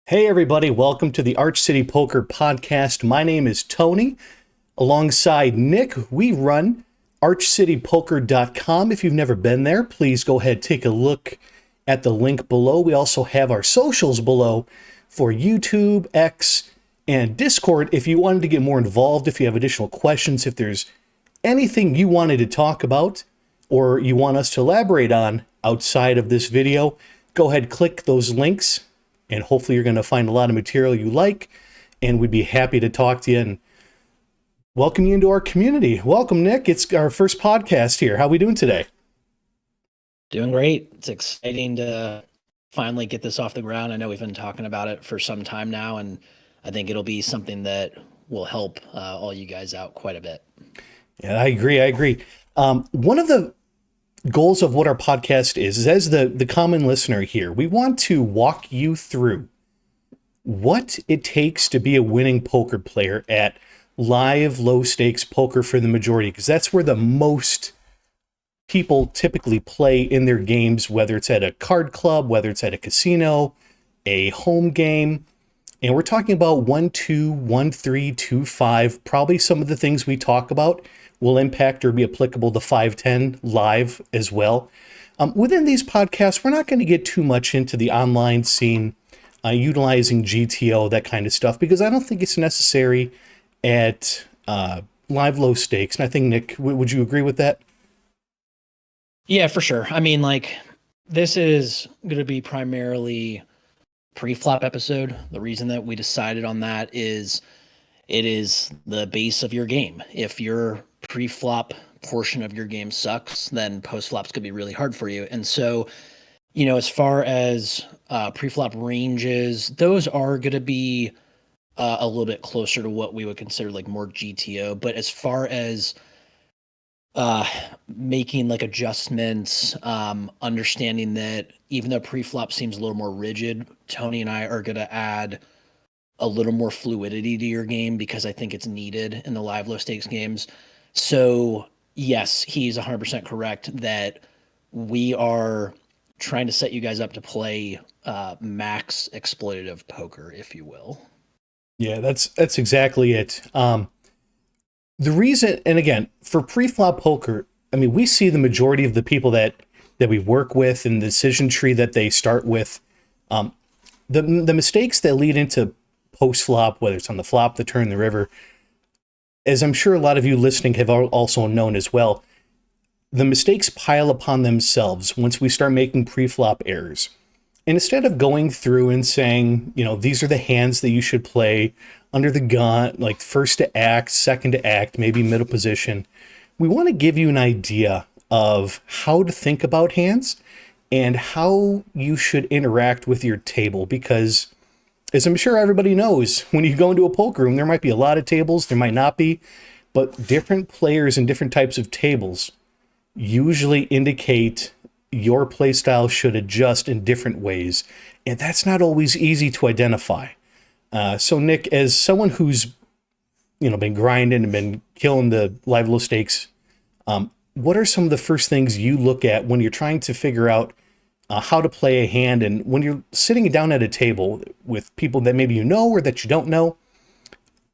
Hey, everybody, welcome to the Arch City Poker Podcast. My name is Tony. Alongside Nick, we run archcitypoker.com. If you've never been there, please go ahead, take a look at the link below. We also have our socials below for YouTube, X, and Discord. If you wanted to get more involved, if you have additional questions, if there's anything you wanted to talk about or you want us to elaborate on outside of this video, go ahead, click those links, and hopefully you're going to find a lot of material you like, and we'd be happy to talk to you and welcome you into our community. Welcome, Nick. It's our first podcast here. How are we doing today? Doing great. It's exciting to finally get this off the ground. I know we've been talking about it for some time now, and I think it'll be something that will help all you guys out quite a bit. Yeah, I agree. One of the goals of what our podcast is as the common listener here, we want to walk you through what it takes to be a winning poker player at live low stakes poker for the majority, because that's where the most people typically play in their games, whether it's at a card club, whether it's at a casino, a home game. And we're talking about 1-2, 1-3, 2-5. Probably some of the things we talk about will impact or be applicable to 5-10 live as well. Within these podcasts, we're not going to get too much into the online scene, utilizing GTO, that kind of stuff, because I don't think it's necessary at live low stakes. And I think, Nick, would you agree with that? Yeah, for sure. I mean, this is going to be primarily pre-flop episode. The reason that we decided on that is it is the base of your game. If your pre-flop portion of your game sucks, then post-flops could be really hard for you. And so, as far as pre-flop ranges, those are going to be a little bit closer to what we would consider more GTO. But as far as making adjustments, understanding that even though pre-flop seems a little more rigid, Tony and I are going to add a little more fluidity to your game because I think it's needed in the live low stakes games. So yes, he's 100% correct that we are trying to set you guys up to play max exploitative poker, if you will. Yeah, that's exactly it. The reason, and again, for pre-flop poker, I mean, we see the majority of the people that we work with and the decision tree that they start with, the mistakes that lead into post-flop, whether it's on the flop, the turn, the river, as I'm sure a lot of you listening have also known as well, the mistakes pile upon themselves once we start making pre-flop errors. And instead of going through and saying, these are the hands that you should play under the gun, like first to act, second to act, maybe middle position, we want to give you an idea of how to think about hands and how you should interact with your table. Because as I'm sure everybody knows, when you go into a poker room, there might be a lot of tables, there might not be, but different players and different types of tables usually indicate your play style should adjust in different ways. And that's not always easy to identify. So Nick, as someone who's been grinding and been killing the live low stakes, what are some of the first things you look at when you're trying to figure out how to play a hand, and when you're sitting down at a table with people that maybe you know or that you don't know,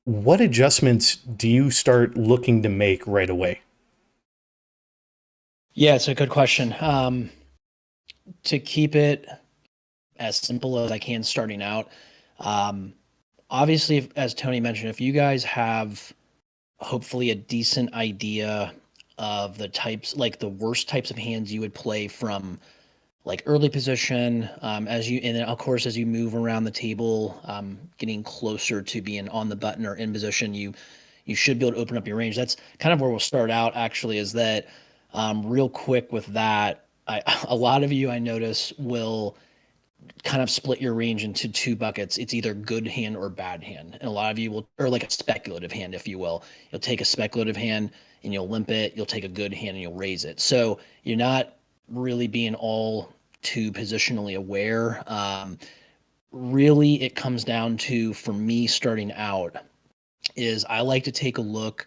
what adjustments do you start looking to make right away? Yeah, it's a good question. To keep it as simple as I can starting out, obviously, as Tony mentioned, if you guys have hopefully a decent idea of the types, the worst types of hands you would play from early position, and then of course as you move around the table, getting closer to being on the button or in position, you should be able to open up your range. That's kind of where we'll start out. Actually, is that real quick with that? A lot of you, I notice, will kind of split your range into two buckets. It's either good hand or bad hand, and a lot of you will, or a speculative hand, if you will. You'll take a speculative hand and you'll limp it. You'll take a good hand and you'll raise it. So you're not really being all too positionally aware. Really, it comes down to, for me starting out, is I like to take a look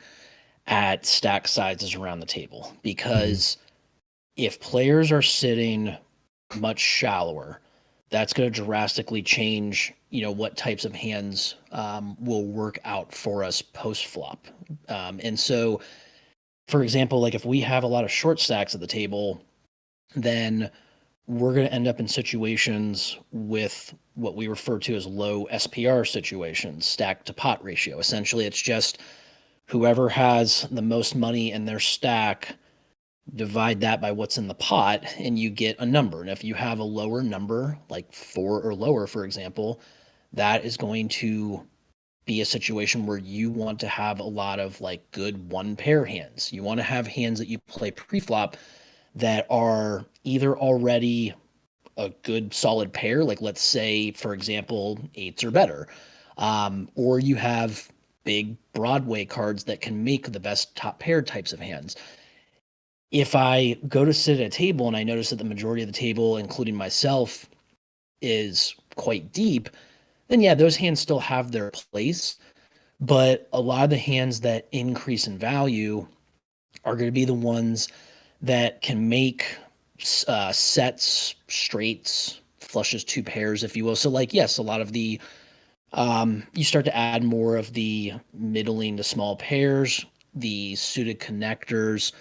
at stack sizes around the table, because if players are sitting much shallower, that's going to drastically change, what types of hands will work out for us post flop. And so, for example, like if we have a lot of short stacks at the table, then we're going to end up in situations with what we refer to as low SPR situations, stack to pot ratio. Essentially, it's just whoever has the most money in their stack, divide that by what's in the pot, and you get a number. And if you have a lower number, like 4 or lower, for example, that is going to be a situation where you want to have a lot of like good one pair hands. You want to have hands that you play pre-flop that are either already a good solid pair, like let's say, for example, eights or better, or you have big Broadway cards that can make the best top pair types of hands. If I go to sit at a table and I notice that the majority of the table, including myself, is quite deep, then yeah, those hands still have their place. But a lot of the hands that increase in value are going to be the ones that can make sets, straights, flushes, two pairs, if you will. So, like, yes, a lot of the you start to add more of the middling to small pairs, the suited connectors.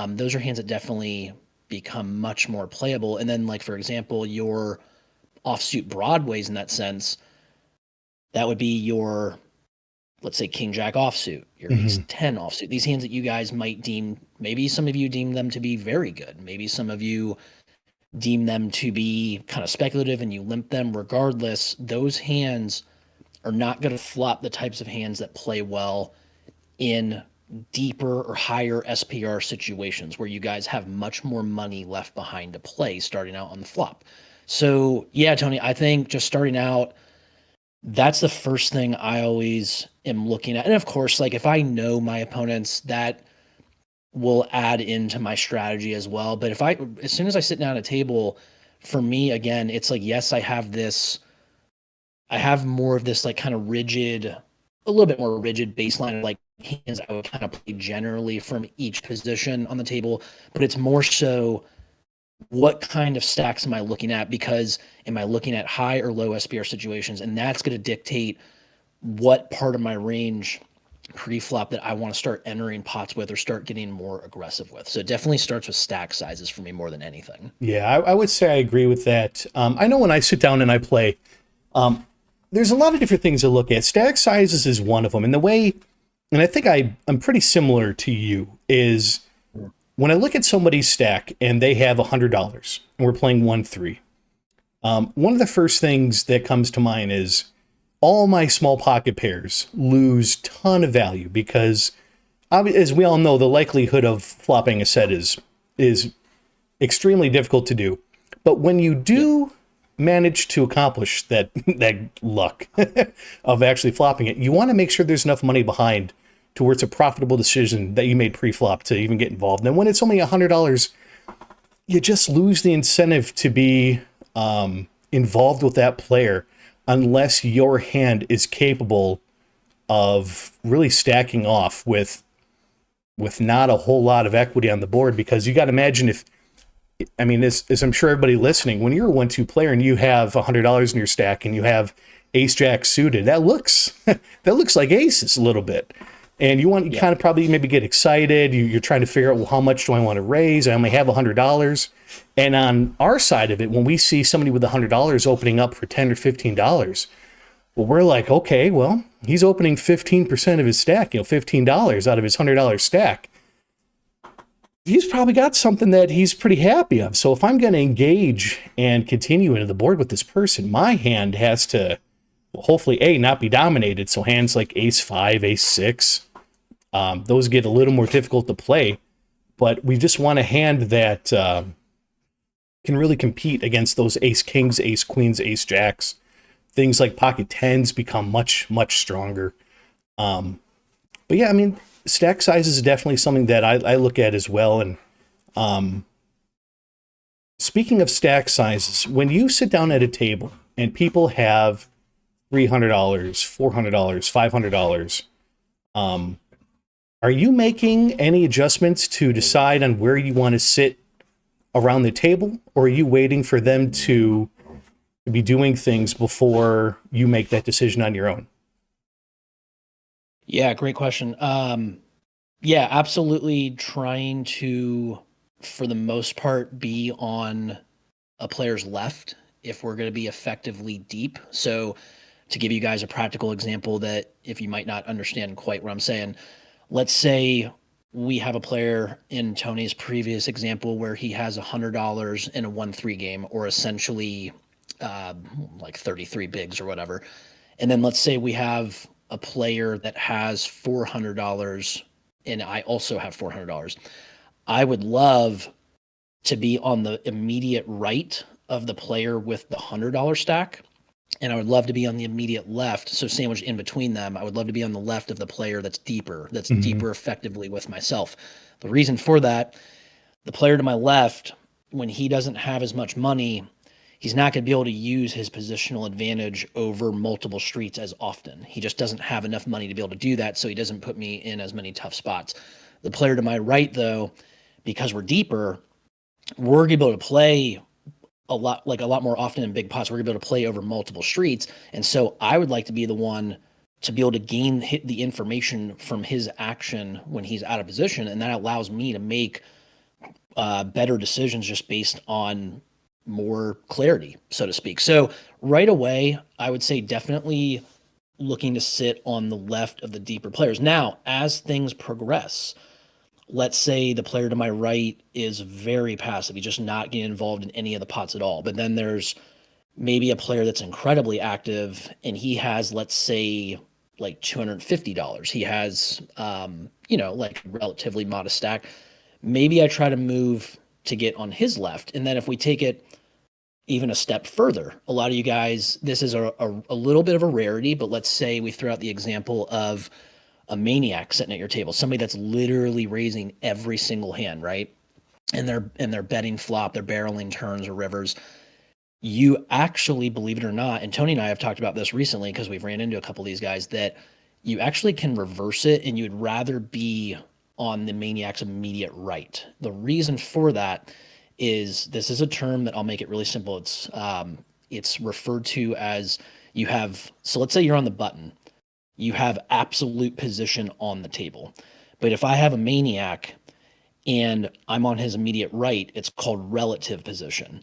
Those are hands that definitely become much more playable. And then, like, for example, your offsuit broadways in that sense, that would be your, let's say, King Jack offsuit, your Ace 10 offsuit. These hands that you guys might deem, maybe some of you deem them to be very good. Maybe some of you deem them to be kind of speculative and you limp them. Regardless, those hands are not going to flop the types of hands that play well in deeper or higher SPR situations where you guys have much more money left behind to play starting out on the flop. So, yeah, Tony, I think just starting out, that's the first thing I always am looking at. And of course, like if I know my opponents, that will add into my strategy as well. But as soon as I sit down at a table, for me, again, it's like, yes, I have more of this like kind of rigid, a little bit more rigid baseline of like hands I would kind of play generally from each position on the table, but it's more so what kind of stacks am I looking at? Because am I looking at high or low SPR situations? And that's going to dictate what part of my range pre-flop that I want to start entering pots with or start getting more aggressive with. So it definitely starts with stack sizes for me more than anything. Yeah, I would say I agree with that. I know when I sit down and I play, there's a lot of different things to look at. Stack sizes is one of them. And the way, and I think I'm pretty similar to you, is when I look at somebody's stack and they have $100 and we're playing 1-3, one of the first things that comes to mind is all my small pocket pairs lose ton of value because, as we all know, the likelihood of flopping a set is extremely difficult to do. But when you do manage to accomplish that luck of actually flopping it, you want to make sure there's enough money behind to where it's a profitable decision that you made pre-flop to even get involved. And when it's only $100, you just lose the incentive to be involved with that player unless your hand is capable of really stacking off with not a whole lot of equity on the board. Because you got to imagine as I'm sure everybody listening, when you're a 1-2 player and you have $100 in your stack and you have ace jack suited, that looks like aces a little bit. And you kind of probably maybe get excited. You're trying to figure out, well, how much do I want to raise? I only have $100. And on our side of it, when we see somebody with $100 opening up for $10 or $15, well, we're like, okay, well, he's opening 15% of his stack, $15 out of his $100 stack. He's probably got something that he's pretty happy of. So if I'm going to engage and continue into the board with this person, my hand has to, well, hopefully, not be dominated. So hands like ace 5, ace 6, those get a little more difficult to play. But we just want a hand that can really compete against those ace kings, ace queens, ace jacks. Things like pocket tens become much, much stronger. But yeah, stack size is definitely something that I look at as well. And speaking of stack sizes, when you sit down at a table and people have $300, $400, $500, are you making any adjustments to decide on where you want to sit around the table, or are you waiting for them to to be doing things before you make that decision on your own? Yeah, great question. Yeah, absolutely trying to, for the most part, be on a player's left if we're going to be effectively deep. So, to give you guys a practical example that if you might not understand quite what I'm saying, let's say we have a player in Tony's previous example where he has $100 in a 1-3 game, or essentially uh, like 33 bigs or whatever. And then let's say we have a player that has $400 and I also have $400. I would love to be on the immediate right of the player with the $100 stack. And I would love to be on the immediate left. So sandwiched in between them, I would love to be on the left of the player that's Mm-hmm. deeper effectively with myself. The reason for that, the player to my left, when he doesn't have as much money, he's not going to be able to use his positional advantage over multiple streets as often. He just doesn't have enough money to be able to do that, so he doesn't put me in as many tough spots. The player to my right, though, because we're deeper, we're going to be able to play a lot more often in big pots. We're going to be able to play over multiple streets, and so I would like to be the one to be able to gain the information from his action when he's out of position, and that allows me to make better decisions just based on more clarity, so to speak. So right away, I would say definitely looking to sit on the left of the deeper players. Now, as things progress, let's say the player to my right is very passive. He's just not getting involved in any of the pots at all. But then there's maybe a player that's incredibly active and he has, let's say, like $250. He has, like relatively modest stack. Maybe I try to move to get on his left. And then if we take it even a step further, a lot of you guys, this is a little bit of a rarity, but let's say we throw out the example of a maniac sitting at your table, somebody that's literally raising every single hand, right? And they're betting flop, they're barreling turns or rivers. You actually, believe it or not, and Tony and I have talked about this recently because we've ran into a couple of these guys, that you actually can reverse it and you'd rather be on the maniac's immediate right. The reason for that is this is a term that I'll make it really simple. It's referred to as you have, so let's say you're on the button, you have absolute position on the table. But if I have a maniac and I'm on his immediate right, it's called relative position.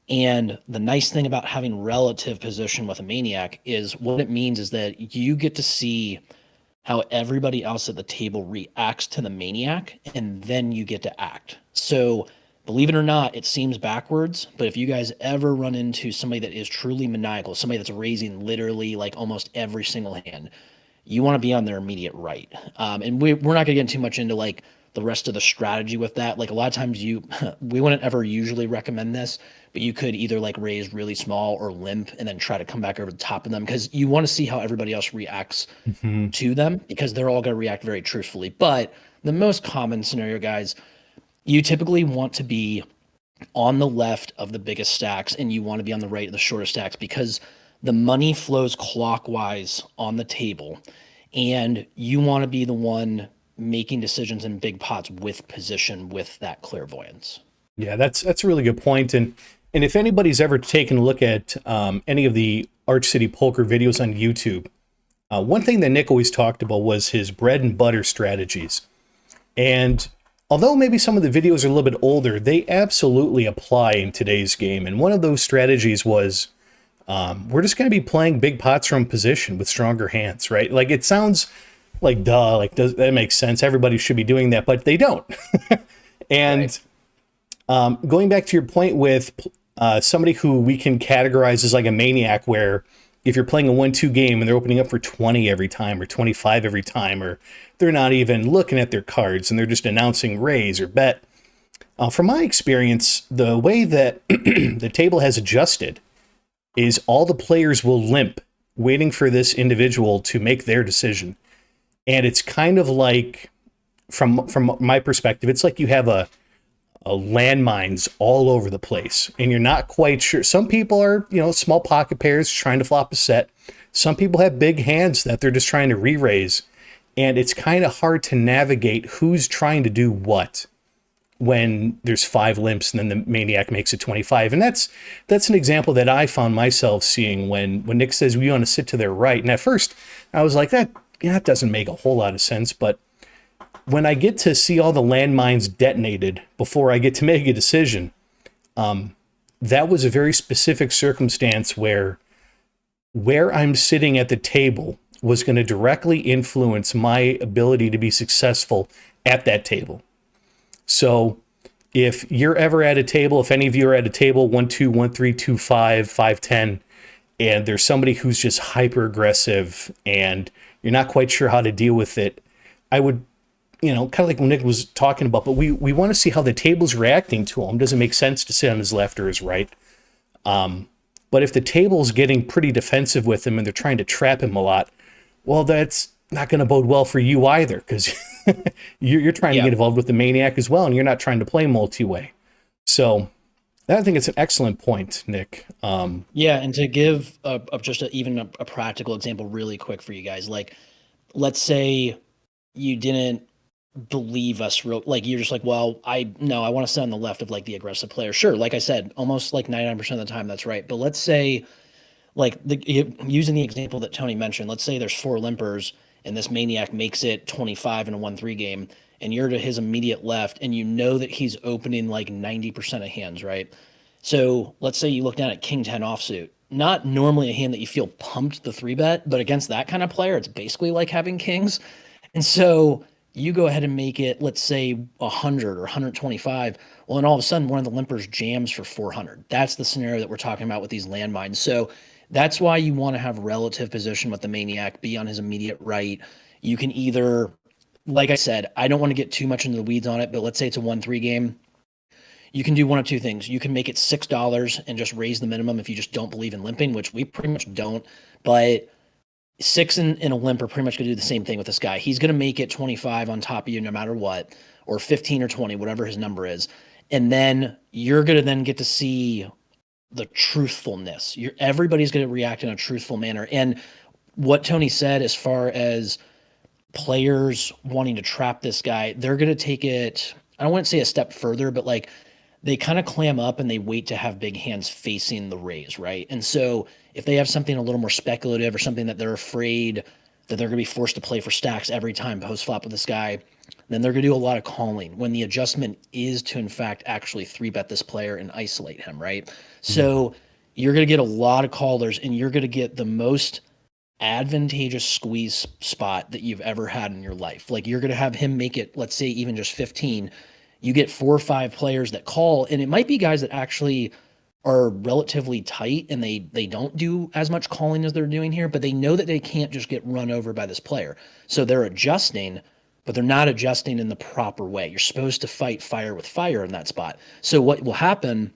And the nice thing about having relative position with a maniac is what it means is that you get to see how everybody else at the table reacts to the maniac, and then you get to act. So, believe it or not, it seems backwards, but if you guys ever run into somebody that is truly maniacal, somebody that's raising literally like almost every single hand, you want to be on their immediate right. And we're not going to get too much into like the rest of the strategy with that. Like a lot of times we wouldn't ever usually recommend this, but you could either like raise really small or limp and then try to come back over the top of them because you want to see how everybody else reacts Mm-hmm. to them because they're all going to react very truthfully. But the most common scenario, guys, you typically want to be on the left of the biggest stacks and you want to be on the right of the shortest stacks because the money flows clockwise on the table and you want to be the one making decisions in big pots with position with that clairvoyance. Yeah, that's a really good point. And if anybody's ever taken a look at any of the Arch City Poker videos on YouTube, one thing that Nick always talked about was his bread and butter strategies. And although maybe some of the videos are a little bit older, they absolutely apply in today's game. And one of those strategies was we're just going to be playing big pots from position with stronger hands, right? Like it sounds like duh, like that makes sense. Everybody should be doing that, but they don't. And going back to your point with somebody who we can categorize as like a maniac, where if you're playing a 1-2 game and they're opening up for 20 every time or 25 every time, or they're not even looking at their cards and they're just announcing raise or bet. From my experience, the way that the table has adjusted is all the players will limp, waiting for this individual to make their decision. And it's kind of like, from my perspective, it's like you have a landmines all over the place and you're not quite sure. Some people are, small pocket pairs trying to flop a set. Some people have big hands that they're just trying to re-raise. And it's kind of hard to navigate who's trying to do what. when there's 5 limps and then the maniac makes it 25. And that's an example that I found myself seeing when Nick says we want to sit to their right. And at first I was like, that doesn't make a whole lot of sense. But when I get to see all the landmines detonated before I get to make a decision, that was a very specific circumstance where I'm sitting at the table was going to directly influence my ability to be successful at that table. So if you're ever at a table, if any of you are at a table, 1, 2, 1, 3, 2, 5, 5, 10, and there's somebody who's just hyper aggressive and you're not quite sure how to deal with it, I would, kind of like when Nick was talking about, but we want to see how the table's reacting to him. Doesn't make sense to sit on his left or his right. But if the table's getting pretty defensive with him and they're trying to trap him a lot, well, that's not going to bode well for you either, because you're trying to get involved with the maniac as well, and you're not trying to play multi-way. So I think it's an excellent point, Nick. And to give even a practical example really quick for you guys, like, let's say you didn't believe us like you're just like, well, I want to sit on the left of like the aggressive player. Sure, like I said, almost like 99% of the time that's right. But let's say, like, using the example that Tony mentioned, let's say there's 4 limpers and this maniac makes it 25 in a 1-3 game, and you're to his immediate left, and you know that he's opening like 90% of hands, right? So let's say you look down at King 10 offsuit. Not normally a hand that you feel pumped the 3-bet, but against that kind of player, it's basically like having kings. And so you go ahead and make it, let's say 100 or 125. Well, and all of a sudden one of the limpers jams for 400. That's the scenario that we're talking about with these landmines. So that's why you want to have relative position with the maniac, be on his immediate right. You can either, like I said, I don't want to get too much into the weeds on it, but let's say it's a 1-3 game. You can do one of two things. You can make it $6 and just raise the minimum if you just don't believe in limping, which we pretty much don't. But 6 and a limp are pretty much going to do the same thing with this guy. He's going to make it 25 on top of you no matter what, or 15 or 20, whatever his number is. And then you're going to then get to see the truthfulness. Everybody's going to react in a truthful manner. And what Tony said, as far as players wanting to trap this guy, they're going to take it, I don't want to say a step further, but like they kind of clam up and they wait to have big hands facing the raise, right? And so if they have something a little more speculative or something that they're afraid that they're going to be forced to play for stacks every time post flop with this guy, then they're going to do a lot of calling when the adjustment is to, in fact, actually 3-bet this player and isolate him, right? Mm-hmm. So you're going to get a lot of callers, and you're going to get the most advantageous squeeze spot that you've ever had in your life. Like, you're going to have him make it, let's say, even just 15. You get 4 or 5 players that call, and it might be guys that actually are relatively tight and they don't do as much calling as they're doing here, but they know that they can't just get run over by this player. So they're adjusting, but they're not adjusting in the proper way. You're supposed to fight fire with fire in that spot. So what will happen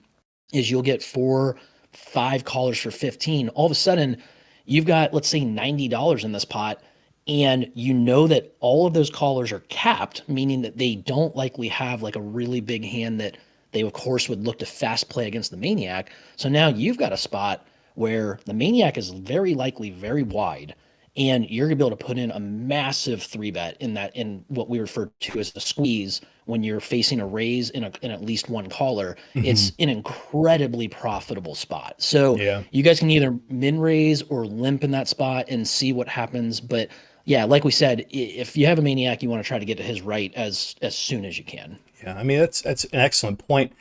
is you'll get 4, 5 callers for 15. All of a sudden, you've got, let's say, $90 in this pot, and you know that all of those callers are capped, meaning that they don't likely have like a really big hand that they, of course, would look to fast play against the maniac. So now you've got a spot where the maniac is very likely very wide, and you're going to be able to put in a massive 3-bet in what we refer to as a squeeze when you're facing a raise in at least one caller. Mm-hmm. It's an incredibly profitable spot. So you guys can either min raise or limp in that spot and see what happens. But yeah, like we said, if you have a maniac, you want to try to get to his right as soon as you can. Yeah, I mean, that's an excellent point.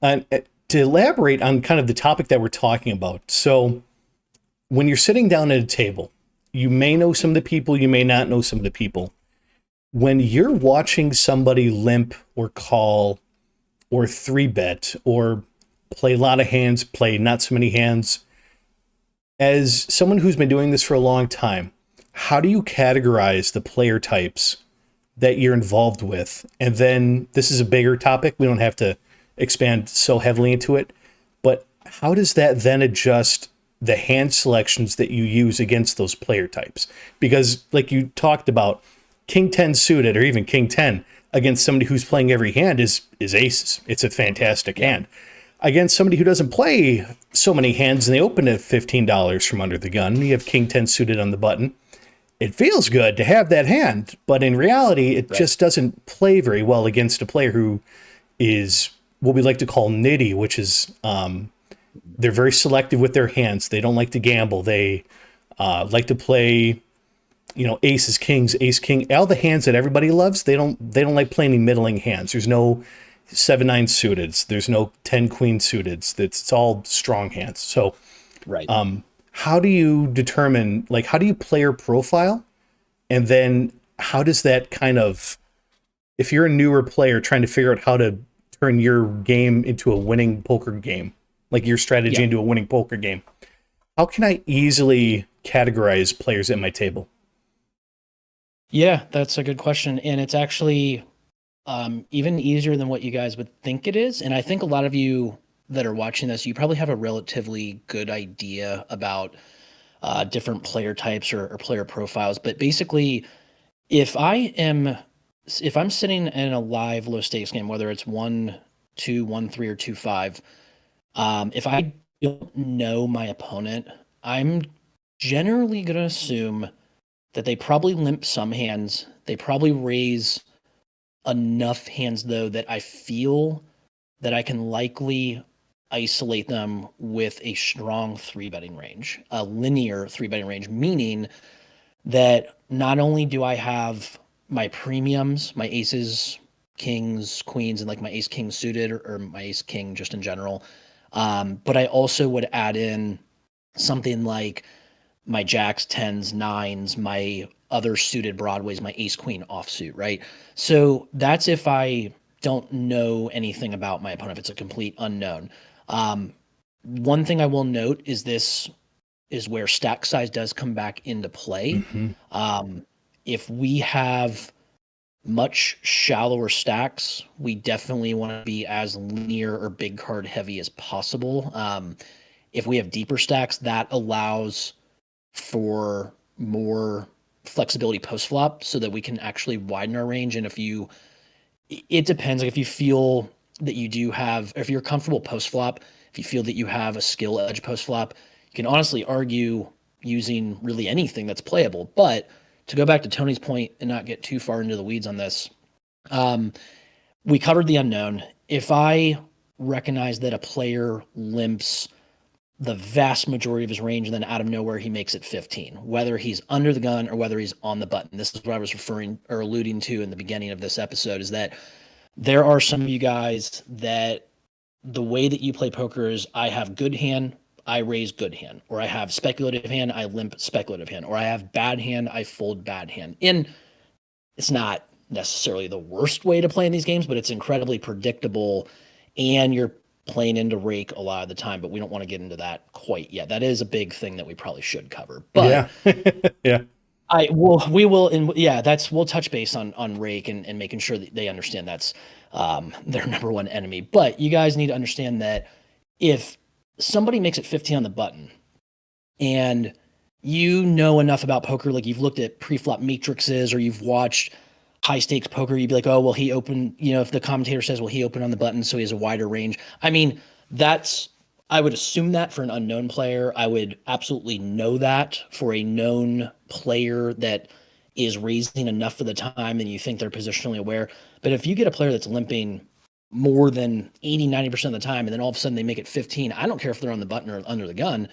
And to elaborate on kind of the topic that we're talking about. So when you're sitting down at a table, you may know some of the people, you may not know some of the people. When you're watching somebody limp or call or 3-bet or play a lot of hands, play not so many hands, as someone who's been doing this for a long time, how do you categorize the player types that you're involved with? And then this is a bigger topic. We don't have to expand so heavily into it, but how does that then adjust the hand selections that you use against those player types? Because like you talked about, King 10 suited or even King 10 against somebody who's playing every hand is aces. It's a fantastic hand. Against somebody who doesn't play so many hands and they open at $15 from under the gun, you have King 10 suited on the button. It feels good to have that hand, but in reality, it just doesn't play very well against a player who is what we like to call nitty, which is they're very selective with their hands. They don't like to gamble. They like to play, aces, kings, ace, king, all the hands that everybody loves. They don't like playing any middling hands. There's no 7-9 suited. There's no 10 queen suited. It's all strong hands. So Right. how do you determine, like, how do you player profile, and then how does that kind of, if you're a newer player trying to figure out how to turn your game into a winning poker game, like your strategy Yeah. into a winning poker game, how can I easily categorize players at my table? Yeah, that's a good question. And it's actually even easier than what you guys would think it is. And I think a lot of you that are watching this, you probably have a relatively good idea about different player types or player profiles. But basically, if I am if I'm sitting in a live low stakes game, whether it's 1-2, 1-3, or 2-5, if I don't know my opponent, I'm generally going to assume that they probably limp some hands. They probably raise enough hands, though, that I feel that I can likely isolate them with a strong three betting range, a linear three betting range, meaning that not only do I have my premiums, my aces, kings, queens, and like my ace king suited or my ace king just in general, but I also would add in something like my jacks, tens, nines, my other suited broadways, my ace queen offsuit, right? So that's if I don't know anything about my opponent, if it's a complete unknown. Um, One thing I will note is this is where stack size does come back into play. Mm-hmm. Um, if we have much shallower stacks, we definitely want to be as linear or big card heavy as possible. If we have deeper stacks, that allows for more flexibility post flop so that we can actually widen our range. And if you, it depends. Like if you feel that you do have, if you're comfortable post flop, if you feel that you have a skill edge post flop, you can honestly argue using really anything that's playable. But to go back to Tony's point and not get too far into the weeds on this, um, we covered the unknown. If I recognize that a player limps the vast majority of his range, and then out of nowhere he makes it 15, whether he's under the gun or whether he's on the button. This is what I was referring or alluding to in the beginning of this episode, is that there are some of you guys that the way that you play poker is I have good hand, I raise good hand, or I have speculative hand, I limp speculative hand, or I have bad hand, I fold bad hand. And it's not necessarily the worst way to play in these games, but it's incredibly predictable, and you're playing into rake a lot of the time. But we don't want to get into that quite yet. That is a big thing that we probably should cover. But Yeah. Yeah. we will, and yeah, we'll touch base on rake and making sure that they understand that's their number one enemy. But you guys need to understand that if somebody makes it 15 on the button and you know enough about poker, like you've looked at pre-flop matrices or you've watched high stakes poker, you'd be like, oh, well, he opened, if the commentator says, well, he opened on the button, so he has a wider range. I mean, I would assume that for an unknown player. I would absolutely know that for a known player that is raising enough for the time and you think they're positionally aware. But if you get a player that's limping more than 80, 90% of the time, and then all of a sudden they make it 15, I don't care if they're on the button or under the gun.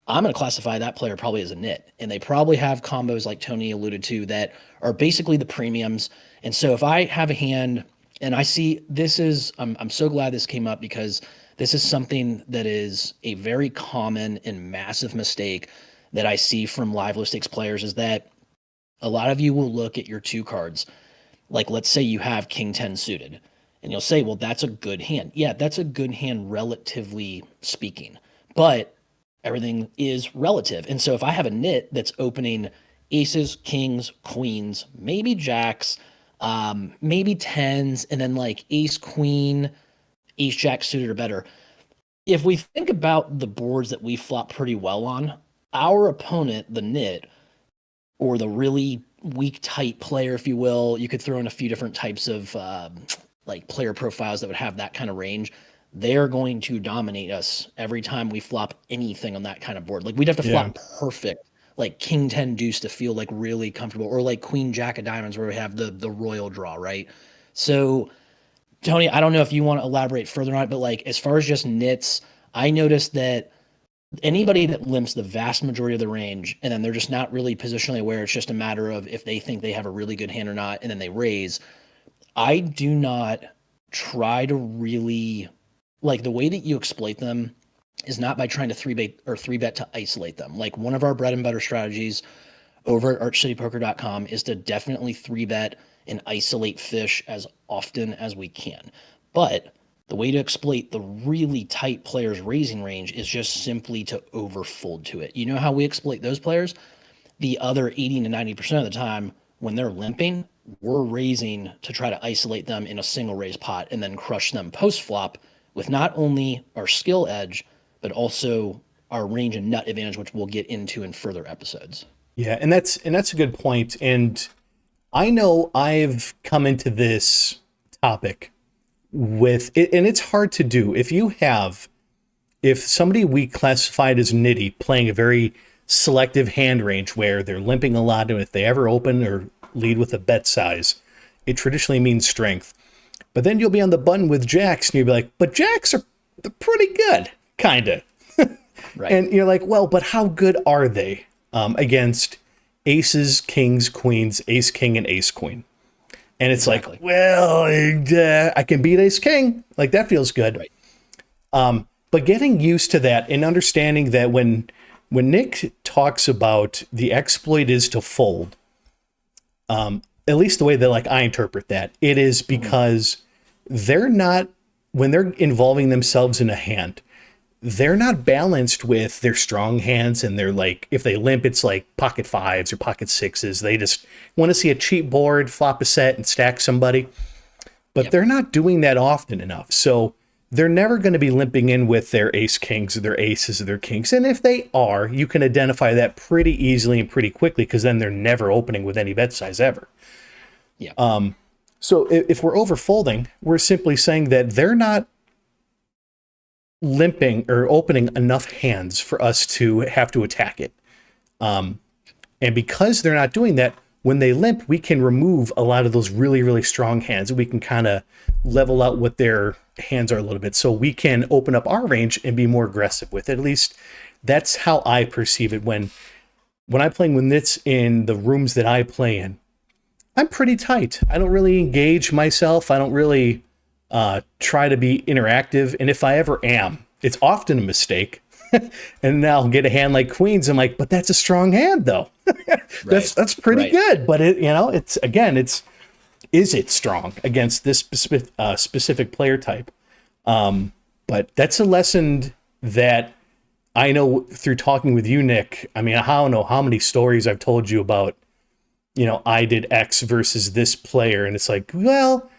I'm going to classify that player probably as a nit. And they probably have combos like Tony alluded to that are basically the premiums. And so if I have a hand and I see this is, I'm so glad this came up because this is something that is a very common and massive mistake that I see from live low stakes players is that a lot of you will look at your two cards. Like let's say you have King 10 suited and you'll say, well, that's a good hand. Yeah, that's a good hand relatively speaking. But everything is relative. And so if I have a nit that's opening aces, kings, queens, maybe jacks, maybe tens, and then like ace, queen, ace, jack suited or better. If we think about the boards that we flop pretty well on, our opponent, the nit, or the really weak, tight player, if you will, you could throw in a few different types of like player profiles that would have that kind of range. They're going to dominate us every time we flop anything on that kind of board. Like we'd have to Yeah. flop perfect, like King 10 deuce to feel like really comfortable, or like Queen Jack of diamonds where we have the royal draw, right? So Tony, I don't know if you want to elaborate further on it, but like as far as just nits, I noticed that anybody that limps the vast majority of the range and then they're just not really positionally aware, it's just a matter of if they think they have a really good hand or not, and then they raise. I do not try to really like the way that you exploit them is not by trying to three bet to isolate them. Like one of our bread and butter strategies over at archcitypoker.com is to definitely three bet and isolate fish as often as we can. But the way to exploit the really tight players' raising range is just simply to overfold to it. You know how we exploit those players? The other 80 to 90% of the time, when they're limping, we're raising to try to isolate them in a single raise pot and then crush them post flop with not only our skill edge, but also our range and nut advantage, which we'll get into in further episodes. Yeah, and that's a good point. And I know I've come into this topic with it, and it's hard to do. If somebody we classified as nitty playing a very selective hand range where they're limping a lot, and if they ever open or lead with a bet size, it traditionally means strength. But then you'll be on the button with jacks, and you'll be like, but jacks are pretty good, kind of. Right. And you're like, well, but how good are they against aces, kings, queens, ace, king, and ace, queen? And it's like, well, I can beat ace, king. Like, that feels good. Right. But getting used to that and understanding that when Nick talks about the exploit is to fold, at least the way that like I interpret that, it is because they're not, when they're involving themselves in a hand, they're not balanced with their strong hands, and they're like, if they limp, it's like pocket fives or pocket sixes. They just want to see a cheap board, flop a set, and stack somebody. But they're not doing that often enough. So they're never going to be limping in with their ace kings or their aces or their kings. And if they are, you can identify that pretty easily and pretty quickly, because then they're never opening with any bet size ever. Yeah. So if we're overfolding, we're simply saying that they're not limping or opening enough hands for us to have to attack it. And because they're not doing that, when they limp, we can remove a lot of those really, really strong hands. We can kind of level out what their hands are a little bit, so we can open up our range and be more aggressive with it. At least that's how I perceive it. When I'm playing with nits in the rooms that I play in, I'm pretty tight. I don't really engage myself. I don't really try to be interactive. And if I ever am, it's often a mistake. And then I'll get a hand like queens. I'm like, but that's a strong hand though. That's pretty good. But it's is it strong against this specific player type? But that's a lesson that I know through talking with you, Nick. I mean, I don't know how many stories I've told you about, I did X versus this player. And it's like, well,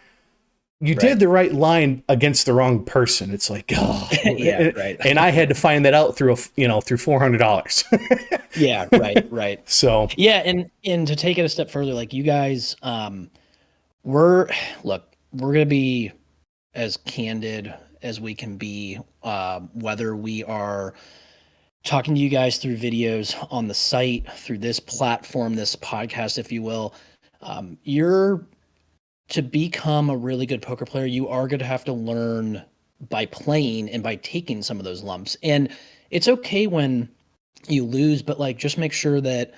you did the right line against the wrong person. It's like, oh, and I had to find that out through through $400. Yeah, right. So yeah, and to take it a step further, like you guys, we're gonna be as candid as we can be, whether we are talking to you guys through videos on the site, through this platform, this podcast, if you will. To become a really good poker player, you are going to have to learn by playing and by taking some of those lumps. And it's okay when you lose, but like just make sure that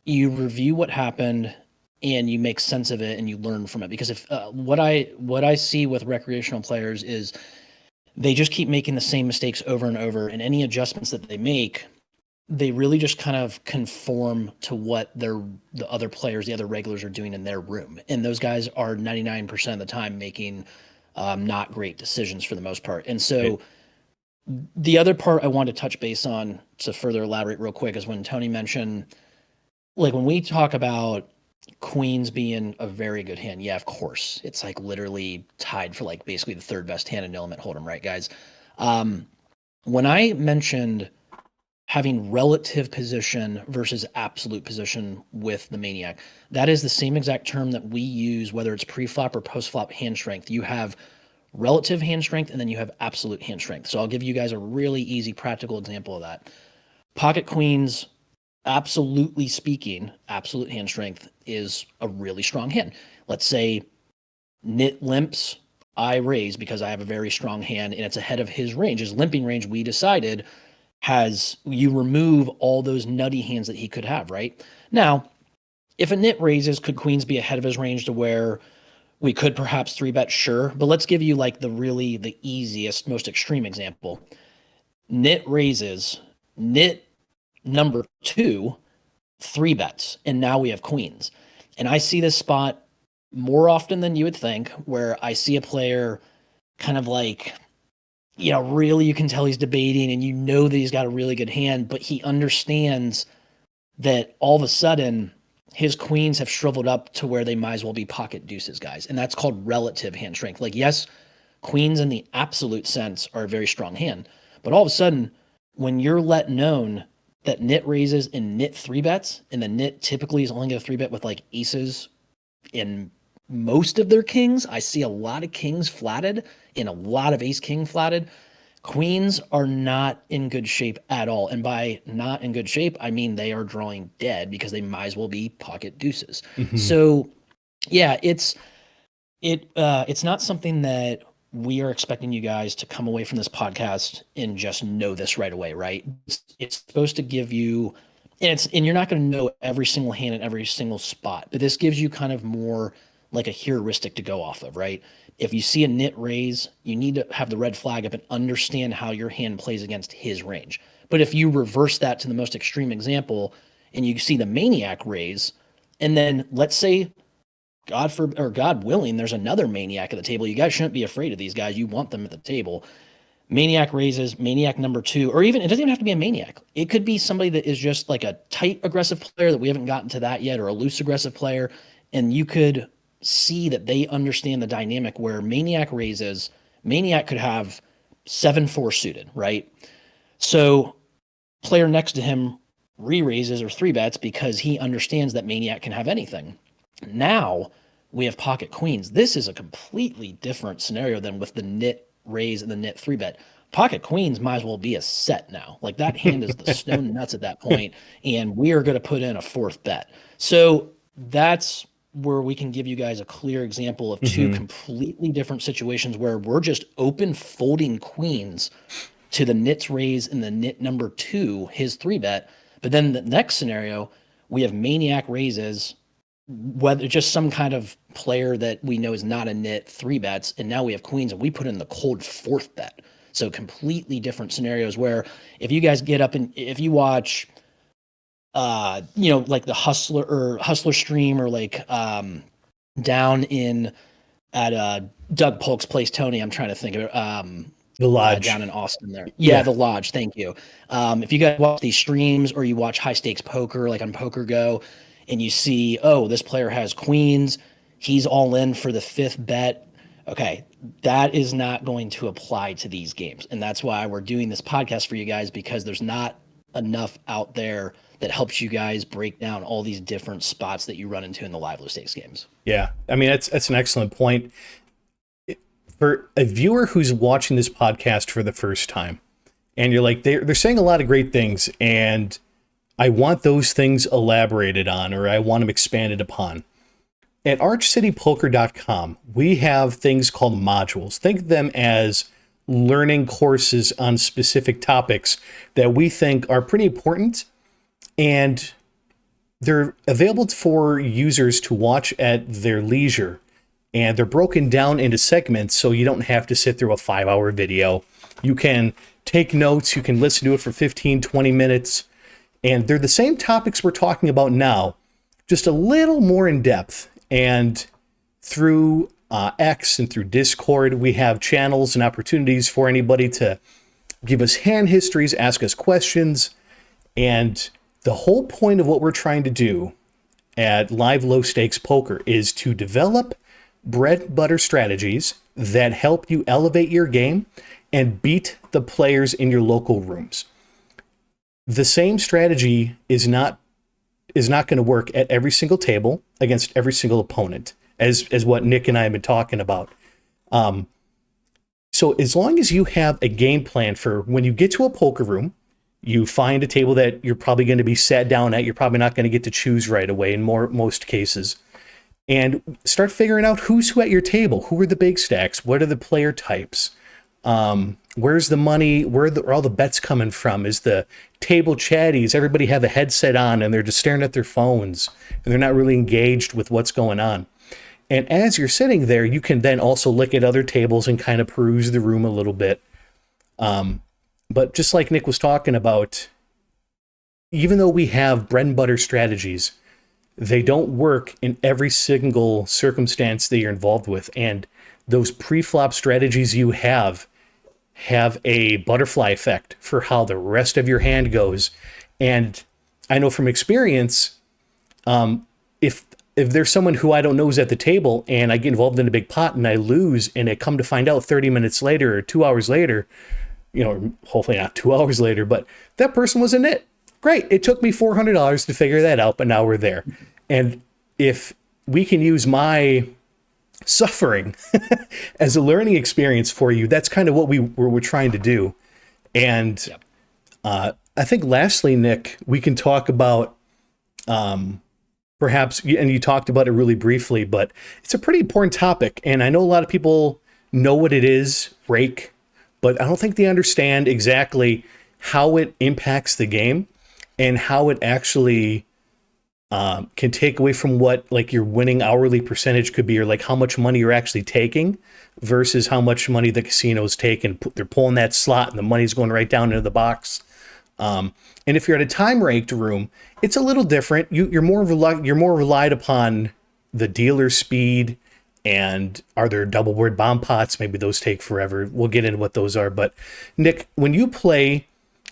you review what happened and you make sense of it and you learn from it. Because if what I see with recreational players is they just keep making the same mistakes over and over, and any adjustments that they make, they really just kind of conform to what the other players, the other regulars are doing in their room. And those guys are 99% of the time making not great decisions for the most part. And so the other part I want to touch base on to further elaborate real quick is when Tony mentioned, like when we talk about queens being a very good hand, yeah, of course. It's like literally tied for like basically the third best hand in no limit hold'em, right, guys? When I mentioned having relative position versus absolute position with the Maniac, that is the same exact term that we use, whether it's pre-flop or post-flop hand strength. You have relative hand strength and then you have absolute hand strength. So I'll give you guys a really easy practical example of that. Pocket queens, absolutely speaking, absolute hand strength is a really strong hand. Let's say nit limps, I raise because I have a very strong hand and it's ahead of his range. His limping range, we decided, you remove all those nutty hands that he could have, right? Now, if a nit raises, could queens be ahead of his range to where we could perhaps 3-bet? Sure. But let's give you like the easiest, most extreme example. Nit raises, nit number 2, 3-bets, and now we have queens. And I see this spot more often than you would think, where I see a player kind of like, really you can tell he's debating and you know that he's got a really good hand, but he understands that all of a sudden his queens have shriveled up to where they might as well be pocket deuces, guys. And that's called relative hand strength. Like, yes, queens in the absolute sense are a very strong hand, but all of a sudden, when you're let known that nit raises and nit 3-bets, and the nit typically is only going to 3-bet with like aces in most of their kings. I see a lot of kings flatted and a lot of ace king flatted. Queens are not in good shape at all. And by not in good shape, I mean they are drawing dead because they might as well be pocket deuces. So yeah, it's not something that we are expecting you guys to come away from this podcast and just know this right away, right? It's supposed to give you, and you're not going to know every single hand in every single spot, but this gives you kind of more like a heuristic to go off of, right? If you see a nit raise, you need to have the red flag up and understand how your hand plays against his range. But if you reverse that to the most extreme example and you see the maniac raise, and then let's say God willing, there's another maniac at the table. You guys shouldn't be afraid of these guys. You want them at the table. Maniac raises, maniac number 2, or even, it doesn't even have to be a maniac. It could be somebody that is just like a tight aggressive player that we haven't gotten to that yet, or a loose aggressive player. And you could see that they understand the dynamic where maniac raises, maniac could have 7-4 suited, right? So player next to him re-raises or 3-bets because he understands that maniac can have anything. Now we have pocket queens. This is a completely different scenario than with the nit raise and the nit 3-bet. Pocket queens might as well be a set now. Like, that hand is the stone nuts at that point, and we are going to put in a 4th bet. So that's where we can give you guys a clear example of 2 completely different situations where we're just open folding queens to the nits raise and the nit number 2, his 3-bet. But then the next scenario, we have maniac raises, whether just some kind of player that we know is not a nit 3-bets, and now we have queens and we put in the cold 4th bet. So completely different scenarios where if you guys get up and if you watch like the hustler stream, or like down in at Doug Polk's place, Tony, I'm trying to think of it. The Lodge down in Austin there. Yeah, the Lodge. Thank you. If you guys watch these streams or you watch high stakes poker, like on Poker Go, and you see, oh, this player has queens, he's all in for the 5th bet. Okay, that is not going to apply to these games. And that's why we're doing this podcast for you guys, because there's not enough out there that helps you guys break down all these different spots that you run into in the live low stakes games. Yeah, I mean, that's an excellent point. For a viewer who's watching this podcast for the first time, and you're like, they're saying a lot of great things, and I want those things elaborated on, or I want them expanded upon. At archcitypoker.com, we have things called modules. Think of them as learning courses on specific topics that we think are pretty important, and they're available for users to watch at their leisure. And they're broken down into segments, so you don't have to sit through a 5-hour video. You can take notes, you can listen to it for 15, 20 minutes, and they're the same topics we're talking about now, just a little more in depth. And through X and through Discord, we have channels and opportunities for anybody to give us hand histories, ask us questions. And the whole point of what we're trying to do at Live Low Stakes Poker is to develop bread and butter strategies that help you elevate your game and beat the players in your local rooms. The same strategy is not going to work at every single table against every single opponent, as what Nick and I have been talking about. So as long as you have a game plan for when you get to a poker room, you find a table that you're probably going to be sat down at, you're probably not going to get to choose right away in most cases. and start figuring out who's who at your table. Who are the big stacks? What are the player types? Where's the money? Are all the bets coming from? Is the table chatty? Does everybody have a headset on and they're just staring at their phones and they're not really engaged with what's going on? And as you're sitting there, you can then also look at other tables and kind of peruse the room a little bit. But just like Nick was talking about, even though we have bread and butter strategies, they don't work in every single circumstance that you're involved with. And those pre-flop strategies you have a butterfly effect for how the rest of your hand goes. And I know from experience, if there's someone who I don't know is at the table and I get involved in a big pot and I lose, and I come to find out 30 minutes later or 2 hours later, hopefully not 2 hours later, but that person was in it. Great. It took me $400 to figure that out, but now we're there. And if we can use my suffering as a learning experience for you, that's kind of what we're trying to do. And Yep. I think lastly, Nick, we can talk about perhaps, and you talked about it really briefly, but it's a pretty important topic. And I know a lot of people know what it is, rake, but I don't think they understand exactly how it impacts the game and how it actually can take away from what like your winning hourly percentage could be, or like how much money you're actually taking versus how much money the casino's taking. They're pulling that slot and the money's going right down into the box. And if you're at a time raked room, it's a little different. You're more relied upon the dealer speed, and are there double word bomb pots? Maybe those take forever. We'll get into what those are. But Nick, when you play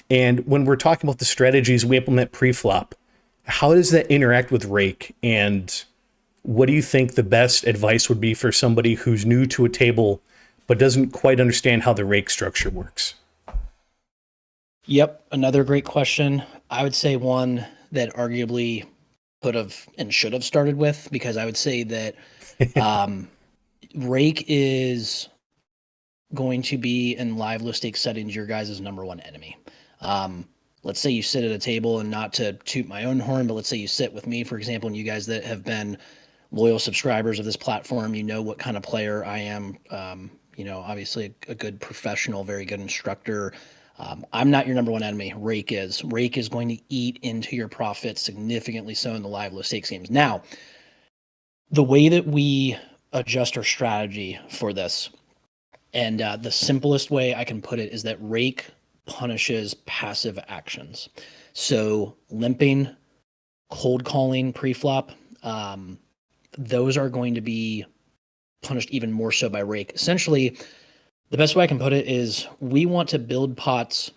and when we're talking about the strategies we implement pre-flop, how does that interact with rake? And what do you think the best advice would be for somebody who's new to a table but doesn't quite understand how the rake structure works? Yep, another great question. I would say one that arguably could have and should have started with, because I would say that rake is going to be in live low stakes settings your guys' number one enemy. Let's say you sit at a table, and not to toot my own horn, but let's say you sit with me, for example, and you guys that have been loyal subscribers of this platform, you know what kind of player I am. Obviously a good professional, very good instructor. I'm not your number one enemy. Rake is. Rake is going to eat into your profits significantly so in the live low stakes games. Now, the way that we adjust our strategy for this, and the simplest way I can put it, is that rake punishes passive actions. So limping, cold calling pre-flop, those are going to be punished even more so by rake. Essentially, the best way I can put it is we want to build pots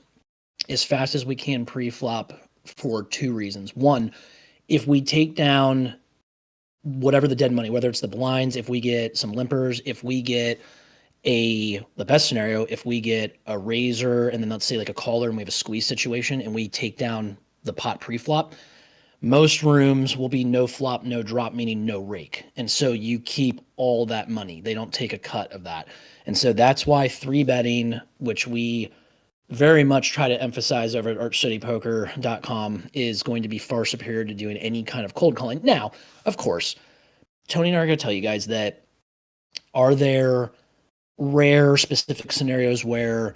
as fast as we can pre-flop for two reasons. One, if we take down whatever the dead money, whether it's the blinds, if we get some limpers, if we get the best scenario, if we get a razor and then let's say like a caller and we have a squeeze situation and we take down the pot pre-flop, most rooms will be no flop, no drop, meaning no rake. And so you keep all that money. They don't take a cut of that. And so that's why 3-betting, which we very much try to emphasize over at archcitypoker.com, is going to be far superior to doing any kind of cold calling. Now, of course, Tony and I are going to tell you guys that are there rare specific scenarios where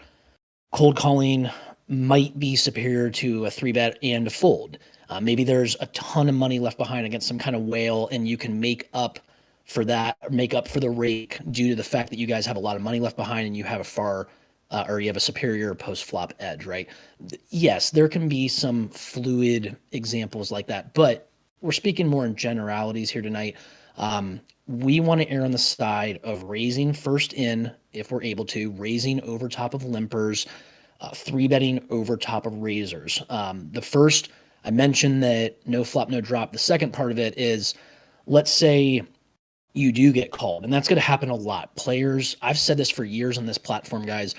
cold calling might be superior to a 3-bet and a fold. Maybe there's a ton of money left behind against some kind of whale, and you can make up for that, or make up for the rake due to the fact that you guys have a lot of money left behind and you have you have a superior post-flop edge, right? Yes, there can be some fluid examples like that, but we're speaking more in generalities here tonight. We want to err on the side of raising first in, if we're able to, raising over top of limpers, 3-betting over top of razors. The first, I mentioned that no flop, no drop. The second part of it is, let's say you do get called, and that's going to happen a lot. Players, I've said this for years on this platform, guys,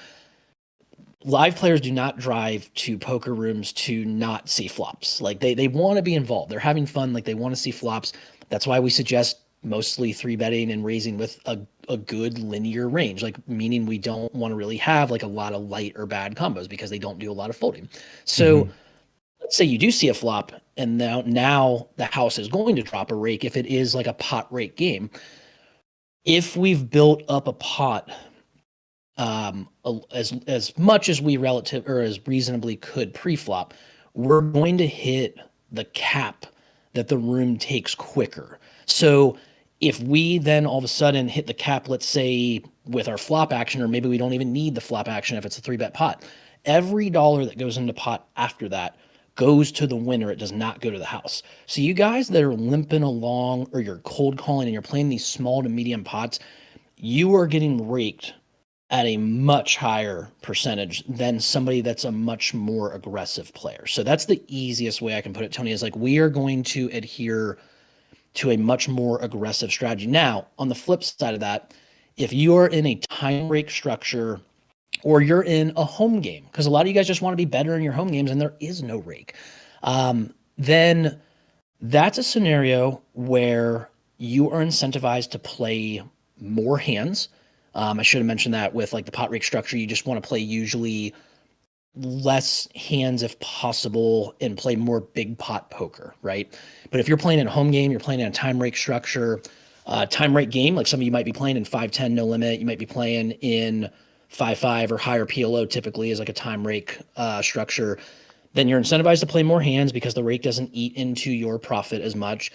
live players do not drive to poker rooms to not see flops. Like they want to be involved. They're having fun. Like they want to see flops. That's why we suggest mostly 3-betting and raising with a good linear range, like meaning we don't want to really have like a lot of light or bad combos because they don't do a lot of folding. So let's say you do see a flop, and now the house is going to drop a rake if it is like a pot rake game. If we've built up a pot as much as we relative or as reasonably could pre-flop, we're going to hit the cap that the room takes quicker. So if we then all of a sudden hit the cap, let's say with our flop action, or maybe we don't even need the flop action if it's a 3-bet pot, every dollar that goes into pot after that goes to the winner. It does not go to the house. So you guys that are limping along or you're cold calling and you're playing these small to medium pots, you are getting raked at a much higher percentage than somebody that's a much more aggressive player. So that's the easiest way I can put it, Tony, is like we are going to adhere to a much more aggressive strategy. Now, on the flip side of that, if you are in a time rake structure or you're in a home game, because a lot of you guys just want to be better in your home games and there is no rake, then that's a scenario where you are incentivized to play more hands. I should have mentioned that with like the pot rake structure, you just want to play usually less hands if possible and play more big pot poker, right? But if you're playing in a home game, you're playing in a time rake structure, time rake game, like some of you might be playing in 5-10 no limit, you might be playing in 5-5 or higher PLO typically is like a time rake structure, then you're incentivized to play more hands because the rake doesn't eat into your profit as much.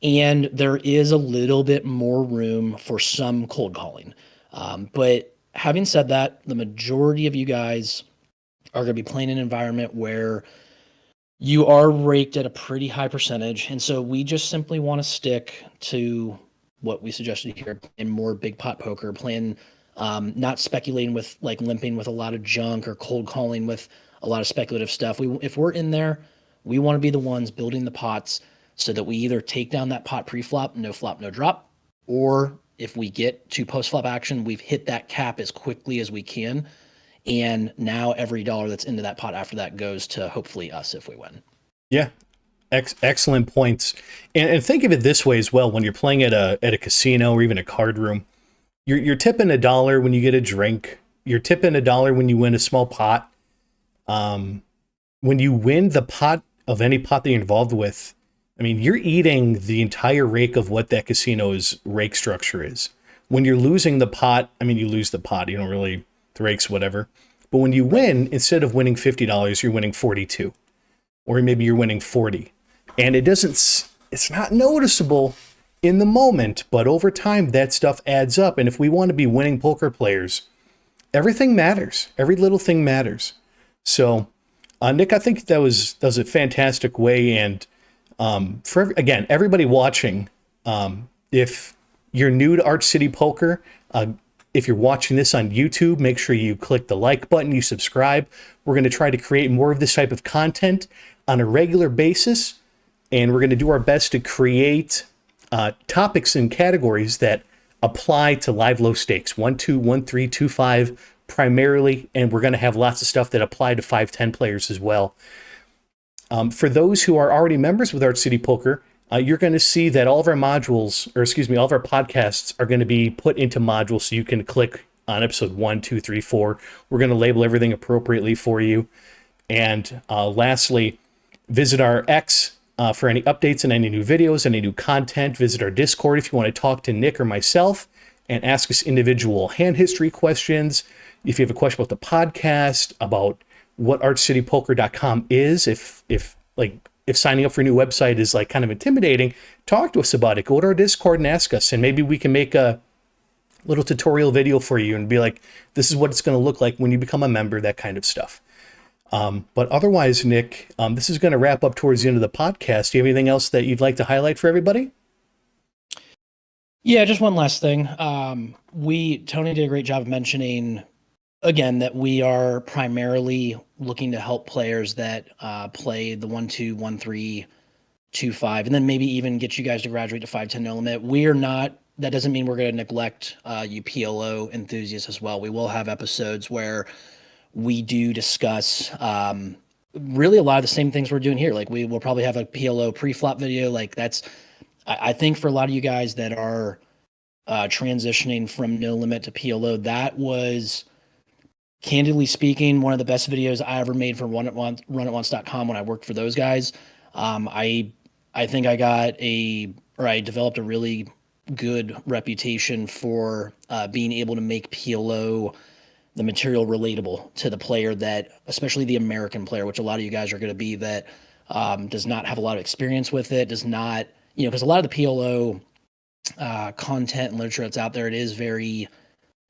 And there is a little bit more room for some cold calling. But having said that, the majority of you guys are going to be playing in an environment where you are raked at a pretty high percentage. And so we just simply want to stick to what we suggested here in more big pot poker, playing, not speculating with like limping with a lot of junk or cold calling with a lot of speculative stuff. If we're in there, we want to be the ones building the pots so that we either take down that pot pre-flop, no flop, no drop, or if we get to post-flop action, we've hit that cap as quickly as we can. And now every dollar that's into that pot after that goes to hopefully us if we win. Yeah, excellent points. And think of it this way as well: when you're playing at a casino or even a card room, you're tipping $1 when you get a drink. You're tipping $1 when you win a small pot. When you win the pot of any pot that you're involved with, I mean, you're eating the entire rake of what that casino's rake structure is. When you're losing the pot, I mean, you lose the pot. You don't really, the rake's whatever. But when you win, instead of winning $50, you're winning 42, or maybe you're winning 40. And it's not noticeable in the moment, but over time, that stuff adds up. And if we want to be winning poker players, everything matters. Every little thing matters. So, Nick, I think that was a fantastic way. And for everybody watching, if you're new to Arch City Poker, if you're watching this on YouTube, make sure you click the like button, you subscribe. We're going to try to create more of this type of content on a regular basis, and we're going to do our best to create topics and categories that apply to live low stakes, 1, 2, 1, 3, 2, 5 primarily, and we're going to have lots of stuff that apply to 5-10 players as well. For those who are already members with Arch City Poker, you're going to see that all of our modules, all of our podcasts are going to be put into modules, so you can click on episode 1, 2, 3, 4. We're going to label everything appropriately for you. And lastly, visit our X for any updates and any new videos, any new content. Visit our Discord if you want to talk to Nick or myself and ask us individual hand history questions. If you have a question about the podcast, about what archcitypoker.com is, if signing up for a new website is like kind of intimidating, talk to us about it. Go to our Discord and ask us, and maybe we can make a little tutorial video for you and be like, this is what it's going to look like when you become a member, that kind of stuff. But otherwise, Nick, this is going to wrap up towards the end of the podcast. Do you have anything else that you'd like to highlight for everybody? Yeah, just one last thing. Tony did a great job of mentioning, again, that we are primarily looking to help players that play the 1-2, 1-3, 2-5, and then maybe even get you guys to graduate to 5-10 no limit. We are not, that doesn't mean we're going to neglect you PLO enthusiasts as well. We will have episodes where we do discuss really a lot of the same things we're doing here. Like we will probably have a PLO pre-flop video. Like I think for a lot of you guys that are transitioning from no limit to PLO, that was candidly speaking, one of the best videos I ever made for runatonce.com when I worked for those guys. I think I developed a really good reputation for being able to make PLO, the material, relatable to the player, that especially the American player, which a lot of you guys are going to be, that does not have a lot of experience with it, does not, because a lot of the PLO content and literature that's out there, it is very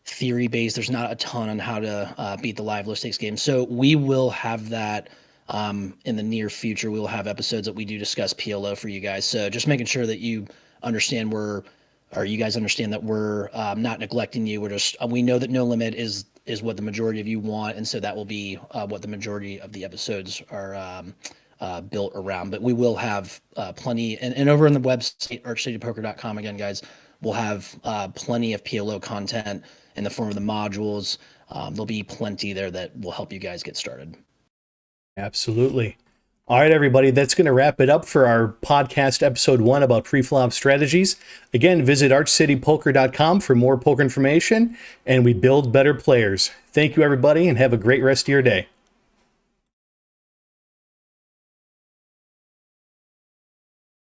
theory based. There's not a ton on how to beat the live low stakes game. So we will have that in the near future. We will have episodes that we do discuss PLO for you guys. So just making sure that you understand you guys understand that we're not neglecting you. We're just, we know that No Limit is what the majority of you want. And so that will be what the majority of the episodes are built around. But we will have plenty, and over on the website, archcitypoker.com, again, guys, we'll have plenty of PLO content in the form of the modules. There'll be plenty there that will help you guys get started. Absolutely. All right, everybody, that's going to wrap it up for our podcast episode 1 about preflop strategies. Again, visit archcitypoker.com for more poker information, and we build better players. Thank you, everybody, and have a great rest of your day.